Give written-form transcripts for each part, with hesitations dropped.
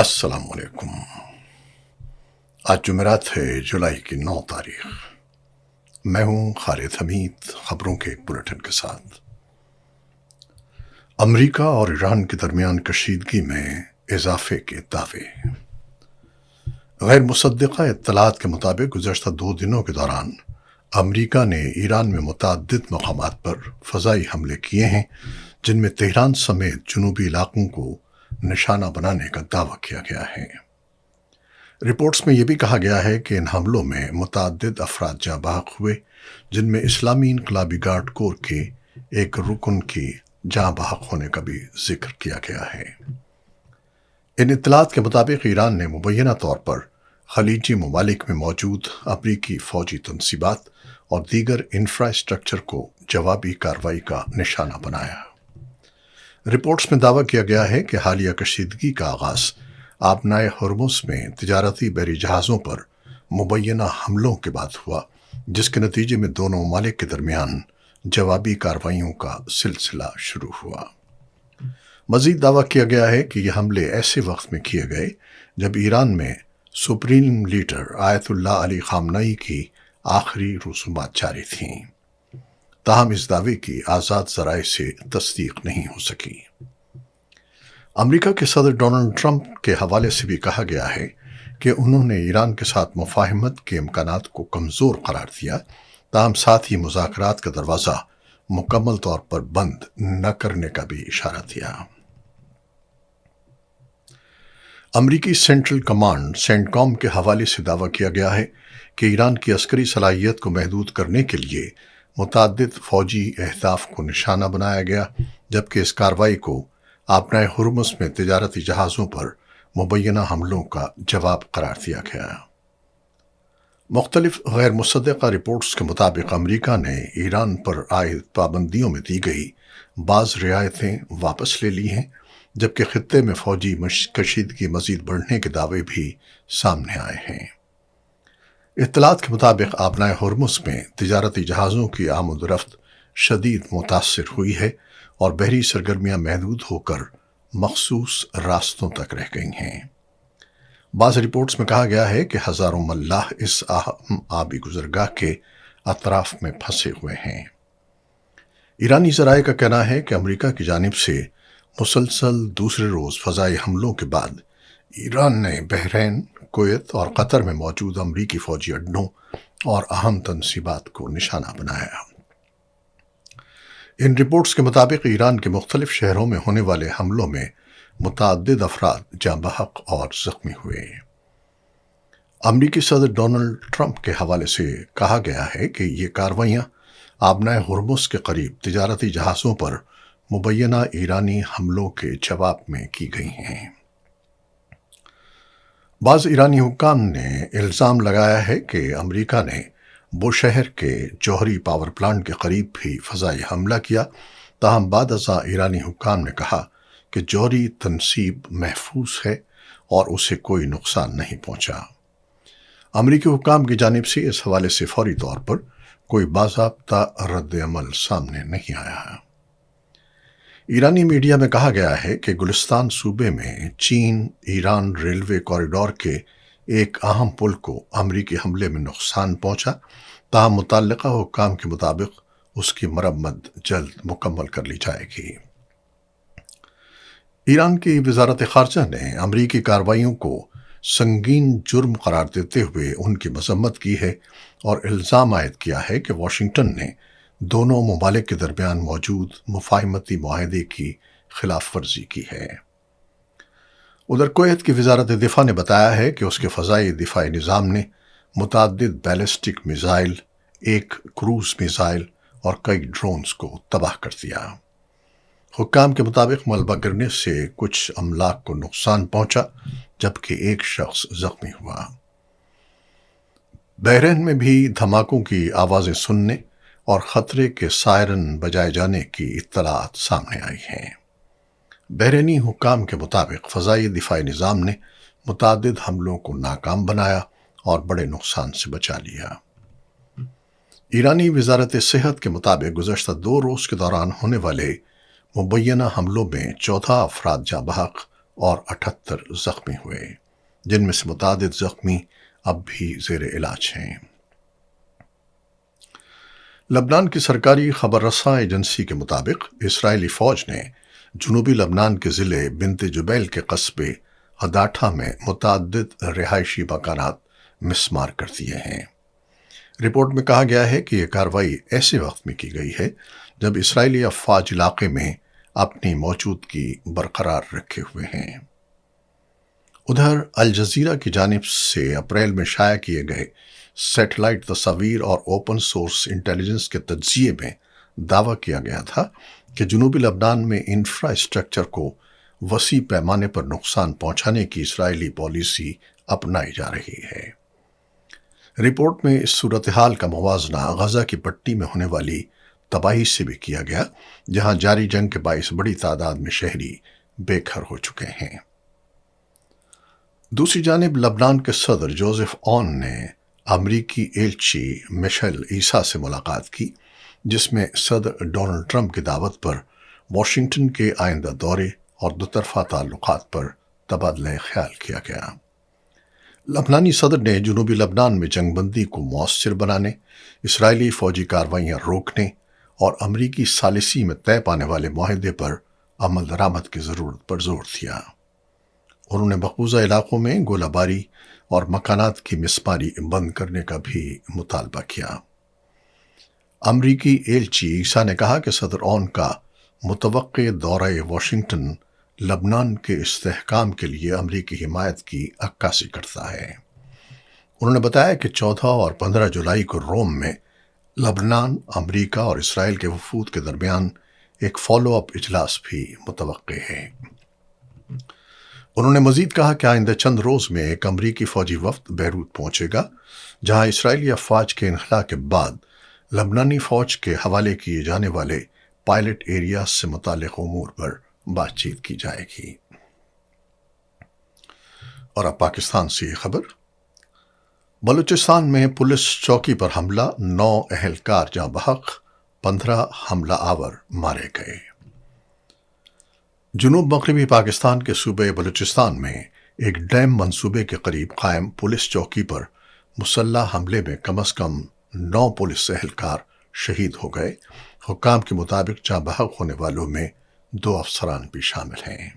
السلام علیکم۔ آج جمعرات ہے، جولائی کی 9 تاریخ۔ میں ہوں خالد حمید، خبروں کے ایک بلیٹن کے ساتھ۔ امریکہ اور ایران کے درمیان کشیدگی میں اضافے کے دعوے۔ غیر مصدقہ اطلاعات کے مطابق گزشتہ 2 دنوں کے دوران امریکہ نے ایران میں متعدد مقامات پر فضائی حملے کیے ہیں، جن میں تہران سمیت جنوبی علاقوں کو نشانہ بنانے کا دعویٰ کیا گیا ہے۔ رپورٹس میں یہ بھی کہا گیا ہے کہ ان حملوں میں متعدد افراد جاں بحق ہوئے، جن میں اسلامی انقلابی گارڈ کور کے ایک رکن کی جاں بحق ہونے کا بھی ذکر کیا گیا ہے۔ ان اطلاعات کے مطابق ایران نے مبینہ طور پر خلیجی ممالک میں موجود امریکی فوجی تنصیبات اور دیگر انفراسٹرکچر کو جوابی کارروائی کا نشانہ بنایا۔ رپورٹس میں دعویٰ کیا گیا ہے کہ حالیہ کشیدگی کا آغاز آبنائے ہرمز میں تجارتی بحری جہازوں پر مبینہ حملوں کے بعد ہوا، جس کے نتیجے میں دونوں ممالک کے درمیان جوابی کارروائیوں کا سلسلہ شروع ہوا۔ مزید دعویٰ کیا گیا ہے کہ یہ حملے ایسے وقت میں کیے گئے جب ایران میں سپریم لیڈر آیت اللہ علی خامنئی کی آخری رسومات جاری تھیں، تاہم اس دعوے کی آزاد ذرائع سے تصدیق نہیں ہو سکی۔ امریکہ کے صدر ڈونلڈ ٹرمپ کے حوالے سے بھی کہا گیا ہے کہ انہوں نے ایران کے ساتھ مفاہمت کے امکانات کو کمزور قرار دیا، تاہم ساتھ ہی مذاکرات کا دروازہ مکمل طور پر بند نہ کرنے کا بھی اشارہ دیا۔ امریکی سینٹرل کمانڈ سینٹ کام کے حوالے سے دعویٰ کیا گیا ہے کہ ایران کی عسکری صلاحیت کو محدود کرنے کے لیے متعدد فوجی اہداف کو نشانہ بنایا گیا، جبکہ اس کارروائی کو آبنائے ہرمز میں تجارتی جہازوں پر مبینہ حملوں کا جواب قرار دیا گیا۔ مختلف غیر مصدقہ رپورٹس کے مطابق امریکہ نے ایران پر عائد پابندیوں میں دی گئی بعض رعایتیں واپس لے لی ہیں، جبکہ خطے میں فوجی کشیدگی مزید بڑھنے کے دعوے بھی سامنے آئے ہیں۔ اطلاعات کے مطابق آبنائے ہرمز میں تجارتی جہازوں کی آمد و رفت شدید متاثر ہوئی ہے اور بحری سرگرمیاں محدود ہو کر مخصوص راستوں تک رہ گئی ہیں۔ بعض رپورٹس میں کہا گیا ہے کہ ہزاروں ملاح اس اہم آبی گزرگاہ کے اطراف میں پھنسے ہوئے ہیں۔ ایرانی ذرائع کا کہنا ہے کہ امریکہ کی جانب سے مسلسل دوسرے روز فضائی حملوں کے بعد ایران نے بحرین، کویت اور قطر میں موجود امریکی فوجی اڈوں اور اہم تنصیبات کو نشانہ بنایا۔ ان رپورٹس کے مطابق ایران کے مختلف شہروں میں ہونے والے حملوں میں متعدد افراد جاں بحق اور زخمی ہوئے۔ امریکی صدر ڈونلڈ ٹرمپ کے حوالے سے کہا گیا ہے کہ یہ کارروائیاں آبنائے ہرمز کے قریب تجارتی جہازوں پر مبینہ ایرانی حملوں کے جواب میں کی گئی ہیں۔ بعض ایرانی حکام نے الزام لگایا ہے کہ امریکہ نے بوشہر کے جوہری پاور پلانٹ کے قریب بھی فضائی حملہ کیا، تاہم بعد ازاں ایرانی حکام نے کہا کہ جوہری تنصیب محفوظ ہے اور اسے کوئی نقصان نہیں پہنچا۔ امریکی حکام کی جانب سے اس حوالے سے فوری طور پر کوئی باضابطہ رد عمل سامنے نہیں آیا ہے۔ ایرانی میڈیا میں کہا گیا ہے کہ گلستان صوبے میں چین ایران ریلوے کوریڈور کے ایک اہم پل کو امریکی حملے میں نقصان پہنچا، تاہم متعلقہ حکام کے مطابق اس کی مرمت جلد مکمل کر لی جائے گی۔ ایران کی وزارت خارجہ نے امریکی کارروائیوں کو سنگین جرم قرار دیتے ہوئے ان کی مذمت کی ہے اور الزام عائد کیا ہے کہ واشنگٹن نے دونوں ممالک کے درمیان موجود مفاہمتی معاہدے کی خلاف ورزی کی ہے۔ ادھر کویت کی وزارت دفاع نے بتایا ہے کہ اس کے فضائی دفاعی نظام نے متعدد بیلسٹک میزائل، ایک کروز میزائل اور کئی ڈرونز کو تباہ کر دیا۔ حکام کے مطابق ملبہ گرنے سے کچھ املاک کو نقصان پہنچا، جبکہ ایک شخص زخمی ہوا۔ بحرین میں بھی دھماکوں کی آوازیں سننے اور خطرے کے سائرن بجائے جانے کی اطلاعات سامنے آئی ہیں۔ بحرینی حکام کے مطابق فضائی دفاعی نظام نے متعدد حملوں کو ناکام بنایا اور بڑے نقصان سے بچا لیا۔ ایرانی وزارت صحت کے مطابق گزشتہ 2 روز کے دوران ہونے والے مبینہ حملوں میں 14 افراد جاں بحق اور 78 زخمی ہوئے، جن میں سے متعدد زخمی اب بھی زیر علاج ہیں۔ لبنان کی سرکاری خبر رساں ایجنسی کے مطابق اسرائیلی فوج نے جنوبی لبنان کے ضلع بنت جبیل کے قصبے ہداٹھا میں متعدد رہائشی مکانات مسمار کر دیے ہیں۔ رپورٹ میں کہا گیا ہے کہ یہ کارروائی ایسے وقت میں کی گئی ہے جب اسرائیلی افواج علاقے میں اپنی موجودگی برقرار رکھے ہوئے ہیں۔ ادھر الجزیرہ کی جانب سے اپریل میں شائع کیے گئے سیٹلائٹ تصاویر اور اوپن سورس انٹیلیجنس کے تجزیے میں دعویٰ کیا گیا تھا کہ جنوبی لبنان میں انفراسٹرکچر کو وسیع پیمانے پر نقصان پہنچانے کی اسرائیلی پالیسی اپنائی جا رہی ہے۔ رپورٹ میں اس صورتحال کا موازنہ غزہ کی پٹی میں ہونے والی تباہی سے بھی کیا گیا، جہاں جاری جنگ کے باعث بڑی تعداد میں شہری بے گھر ہو چکے ہیں۔ دوسری جانب لبنان کے صدر جوزف اون نے امریکی ایلچی مشیل عیسیٰ سے ملاقات کی، جس میں صدر ڈونلڈ ٹرمپ کی دعوت پر واشنگٹن کے آئندہ دورے اور دو طرفہ تعلقات پر تبادلہ خیال کیا گیا۔ لبنانی صدر نے جنوبی لبنان میں جنگ بندی کو مؤثر بنانے، اسرائیلی فوجی کارروائیاں روکنے اور امریکی ثالثی میں طے پانے والے معاہدے پر عمل درآمد کی ضرورت پر زور دیا۔ انہوں نے مقبوضہ علاقوں میں گولہ باری اور مکانات کی مسماری بند کرنے کا بھی مطالبہ کیا۔ امریکی ایلچی عیسیٰ نے کہا کہ صدر اون کا متوقع دورہ واشنگٹن لبنان کے استحکام کے لیے امریکی حمایت کی عکاسی کرتا ہے۔ انہوں نے بتایا کہ 14 اور 15 جولائی کو روم میں لبنان، امریکہ اور اسرائیل کے وفود کے درمیان ایک فالو اپ اجلاس بھی متوقع ہے۔ انہوں نے مزید کہا کہ آئندہ چند روز میں ایک امریکی فوجی وفد بیروت پہنچے گا، جہاں اسرائیلی افواج کے انخلا کے بعد لبنانی فوج کے حوالے کیے جانے والے پائلٹ ایریاز سے متعلق امور پر بات چیت کی جائے گی۔ اور اب پاکستان سے یہ خبر۔ بلوچستان میں پولیس چوکی پر حملہ، 9 اہلکار جاں بحق، 15 حملہ آور مارے گئے۔ جنوب مغربی پاکستان کے صوبے بلوچستان میں ایک ڈیم منصوبے کے قریب قائم پولیس چوکی پر مسلح حملے میں کم از کم 9 پولیس اہلکار شہید ہو گئے۔ حکام کے مطابق جاں بحق ہونے والوں میں 2 افسران بھی شامل ہیں۔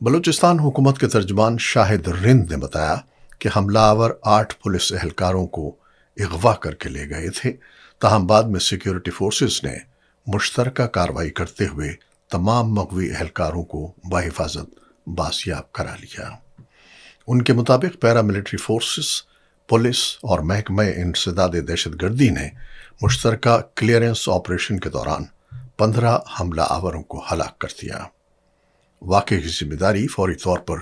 بلوچستان حکومت کے ترجمان شاہد رند نے بتایا کہ حملہ آور 8 پولیس اہلکاروں کو اغوا کر کے لے گئے تھے، تاہم بعد میں سیکیورٹی فورسز نے مشترکہ کارروائی کرتے ہوئے تمام مغوی اہلکاروں کو بحفاظت بازیاب کرا لیا۔ ان کے مطابق پیراملٹری فورسز، پولیس اور محکمہ انسداد دہشت گردی نے مشترکہ کلیئرنس آپریشن کے دوران 15 حملہ آوروں کو ہلاک کر دیا۔ واقعے کی ذمہ داری فوری طور پر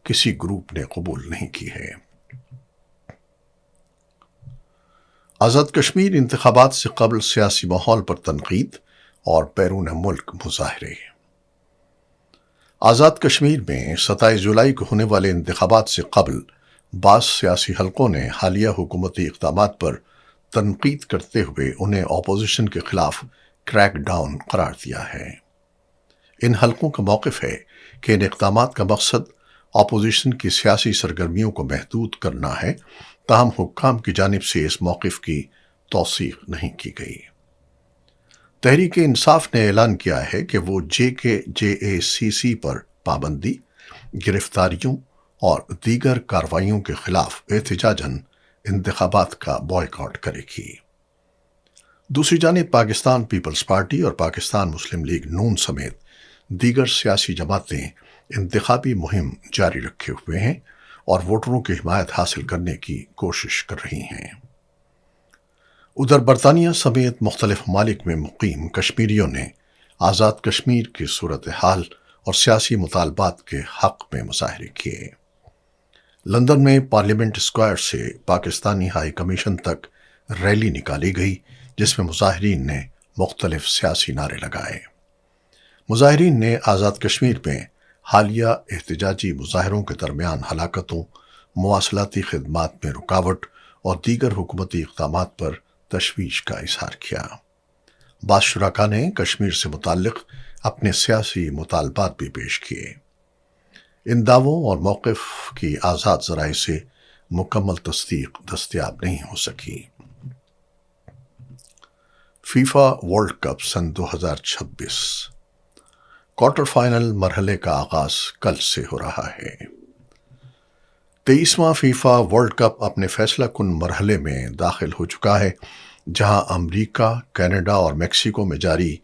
کسی گروپ نے قبول نہیں کی ہے۔ آزاد کشمیر انتخابات سے قبل سیاسی ماحول پر تنقید اور بیرون ملک مظاہرے۔ آزاد کشمیر میں 27 جولائی کو ہونے والے انتخابات سے قبل بعض سیاسی حلقوں نے حالیہ حکومتی اقدامات پر تنقید کرتے ہوئے انہیں اپوزیشن کے خلاف کریک ڈاؤن قرار دیا ہے۔ ان حلقوں کا موقف ہے کہ ان اقدامات کا مقصد اپوزیشن کی سیاسی سرگرمیوں کو محدود کرنا ہے، تاہم حکام کی جانب سے اس موقف کی توثیق نہیں کی گئی۔ تحریک انصاف نے اعلان کیا ہے کہ وہ JKJACC پر پابندی، گرفتاریوں اور دیگر کارروائیوں کے خلاف احتجاجاً انتخابات کا بائیکاٹ کرے گی۔ دوسری جانب پاکستان پیپلز پارٹی اور پاکستان مسلم لیگ نون سمیت دیگر سیاسی جماعتیں انتخابی مہم جاری رکھے ہوئے ہیں اور ووٹروں کی حمایت حاصل کرنے کی کوشش کر رہی ہیں۔ ادھر برطانیہ سمیت مختلف ممالک میں مقیم کشمیریوں نے آزاد کشمیر کی صورتحال اور سیاسی مطالبات کے حق میں مظاہرے کیے۔ لندن میں پارلیمنٹ اسکوائر سے پاکستانی ہائی کمیشن تک ریلی نکالی گئی، جس میں مظاہرین نے مختلف سیاسی نعرے لگائے۔ مظاہرین نے آزاد کشمیر میں حالیہ احتجاجی مظاہروں کے درمیان ہلاکتوں، مواصلاتی خدمات میں رکاوٹ اور دیگر حکومتی اقدامات پر تشویش کا اظہار کیا۔ بعض شرکاء نے کشمیر سے متعلق اپنے سیاسی مطالبات بھی پیش کیے۔ ان دعووں اور موقف کی آزاد ذرائع سے مکمل تصدیق دستیاب نہیں ہو سکی۔ فیفا ورلڈ کپ سن 2026 کوارٹر فائنل مرحلے کا آغاز کل سے ہو رہا ہے۔ 23واں فیفا ورلڈ کپ اپنے فیصلہ کن مرحلے میں داخل ہو چکا ہے، جہاں امریکہ، کینیڈا اور میکسیکو میں جاری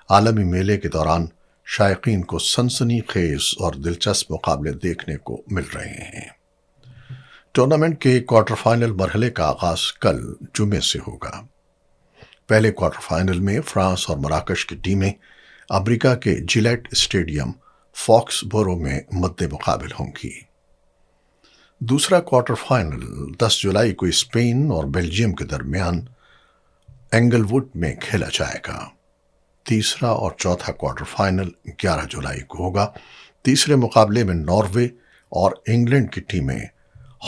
عالمی میلے کے دوران شائقین کو سنسنی خیز اور دلچسپ مقابلے دیکھنے کو مل رہے ہیں۔ ٹورنامنٹ کے کوارٹر فائنل مرحلے کا آغاز کل جمعے سے ہوگا۔ پہلے کوارٹر فائنل میں فرانس اور مراکش کی ٹیمیں امریکہ کے جیلیٹ اسٹیڈیم فاکس بورو میں مد مقابل ہوں گی۔ دوسرا کوارٹر فائنل 10 جولائی کو اسپین اور بیلجیم کے درمیان اینگل ووڈ میں کھیلا جائے گا۔ تیسرا اور چوتھا کوارٹر فائنل 11 جولائی کو ہوگا۔ تیسرے مقابلے میں ناروے اور انگلینڈ کی ٹیمیں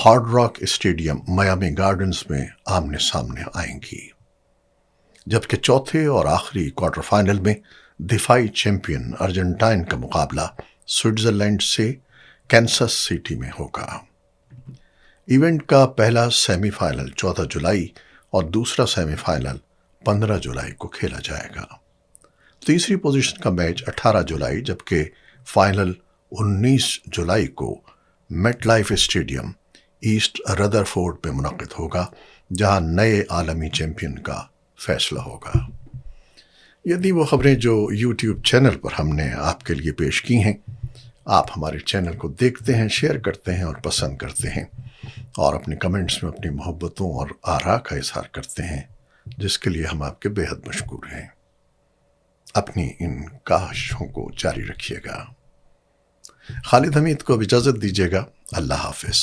hard rock stadium Miami gardens میں آمنے سامنے آئیں گی، جبکہ چوتھے اور آخری کوارٹر فائنل میں دفاعی چیمپئن ارجنٹائن کا مقابلہ سوئٹزرلینڈ سے کینسس سٹی میں ہوگا۔ ایونٹ کا پہلا سیمی فائنل 14 جولائی اور دوسرا سیمی فائنل 15 جولائی کو کھیلا جائے گا۔ تیسری پوزیشن کا میچ 18 جولائی جبکہ فائنل 19 جولائی کو MetLife stadium East Rutherford میں منعقد ہوگا، جہاں نئے عالمی چیمپئن کا فیصلہ ہوگا۔ یہ تھی وہ خبریں جو یوٹیوب چینل پر ہم نے آپ کے لیے پیش کی ہیں۔ آپ ہمارے چینل کو دیکھتے ہیں، شیئر کرتے ہیں اور پسند کرتے ہیں، اور اپنے کمنٹس میں اپنی محبتوں اور آراء کا اظہار کرتے ہیں، جس کے لیے ہم آپ کے بے حد مشکور ہیں۔ اپنی ان کاوشوں کو جاری رکھیے گا۔ خالد حمید کو اب اجازت دیجیے گا۔ اللہ حافظ۔